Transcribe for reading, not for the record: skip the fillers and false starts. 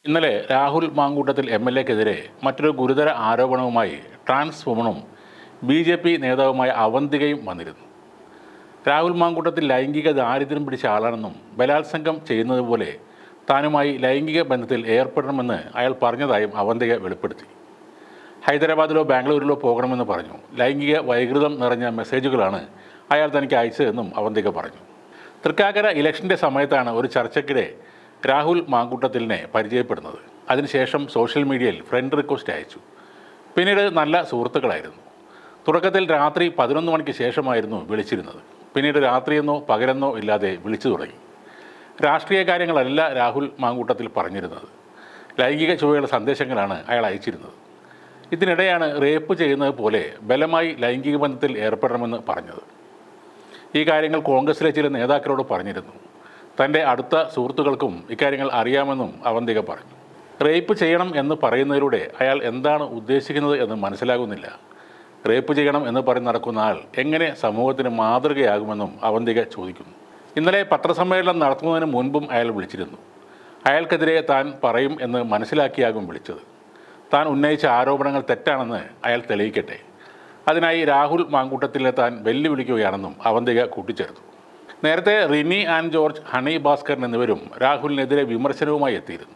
ഇന്നലെ രാഹുൽ മാങ്കൂട്ടത്തിൽ MLA-ക്കെതിരെ മറ്റൊരു ഗുരുതര ആരോപണവുമായി ട്രാൻസ് വുമണും BJP നേതാവുമായ അവന്തികയും വന്നിരുന്നു. രാഹുൽ മാങ്കൂട്ടത്തിൽ ലൈംഗിക ദാരിദ്ര്യം പിടിച്ച ആളാണെന്നും ബലാത്സംഗം ചെയ്യുന്നത് പോലെ താനുമായി ലൈംഗിക ബന്ധത്തിൽ ഏർപ്പെടണമെന്ന് അയാൾ പറഞ്ഞതായും അവന്തിക വെളിപ്പെടുത്തി. ഹൈദരാബാദിലോ ബാംഗ്ലൂരിലോ പോകണമെന്ന് പറഞ്ഞു. ലൈംഗിക വൈകൃതം നിറഞ്ഞ മെസ്സേജുകളാണ് അയാൾ തനിക്ക് അയച്ചതെന്നും അവന്തിക പറഞ്ഞു. തൃക്കാക്കര ഇലക്ഷൻ്റെ സമയത്താണ് ഒരു ചർച്ചയ്ക്കിടെ രാഹുൽ മാങ്കൂട്ടത്തിലിനെ പരിചയപ്പെടുന്നത്. അതിനുശേഷം സോഷ്യൽ മീഡിയയിൽ ഫ്രണ്ട് റിക്വസ്റ്റ് അയച്ചു. പിന്നീട് നല്ല സുഹൃത്തുക്കളായിരുന്നു. തുടക്കത്തിൽ രാത്രി 11 മണിക്ക് ശേഷമായിരുന്നു വിളിച്ചിരുന്നത്. പിന്നീട് രാത്രിയെന്നോ പകലെന്നോ ഇല്ലാതെ വിളിച്ചു തുടങ്ങി. രാഷ്ട്രീയ കാര്യങ്ങളല്ല രാഹുൽ മാങ്കൂട്ടത്തിൽ പറഞ്ഞിരുന്നത്. ലൈംഗിക ചുവയുള്ള സന്ദേശങ്ങളാണ് അയാൾ അയച്ചിരുന്നത്. ഇതിനിടെയാണ് റേപ്പ് ചെയ്യുന്നത് പോലെ ബലമായി ലൈംഗിക ബന്ധത്തിൽ ഏർപ്പെടണമെന്ന് പറഞ്ഞത്. ഈ കാര്യങ്ങൾ കോൺഗ്രസിലെ ചില നേതാക്കളോട് പറഞ്ഞിരുന്നു. തൻ്റെ അടുത്ത സുഹൃത്തുക്കൾക്കും ഇക്കാര്യങ്ങൾ അറിയാമെന്നും അവന്തിക പറഞ്ഞു. റേപ്പ് ചെയ്യണം എന്ന് പറയുന്നതിലൂടെ അയാൾ എന്താണ് ഉദ്ദേശിക്കുന്നത് എന്ന് മനസ്സിലാകുന്നില്ല. റേപ്പ് ചെയ്യണം എന്ന് പറഞ്ഞ് നടക്കുന്ന ആൾ എങ്ങനെ സമൂഹത്തിന് മാതൃകയാകുമെന്നും അവന്തിക ചോദിക്കുന്നു. ഇന്നലെ പത്രസമ്മേളനം നടത്തുന്നതിന് മുൻപും അയാൾ വിളിച്ചിരുന്നു. അയാൾക്കെതിരെ താൻ പറയും എന്ന് മനസ്സിലാക്കിയാകും വിളിച്ചത്. താൻ ഉന്നയിച്ച ആരോപണങ്ങൾ തെറ്റാണെന്ന് അയാൾ തെളിയിക്കട്ടെ. അതിനായി രാഹുൽ മാങ്കൂട്ടത്തിലെ താൻ വെല്ലുവിളിക്കുകയാണെന്നും അവന്തിക കൂട്ടിച്ചേർത്തു. നേരത്തെ Rini and George, honey Bhaskaran എന്നിവരും രാഹുലിനെതിരെ വിമർശനവുമായി എത്തിയിരുന്നു.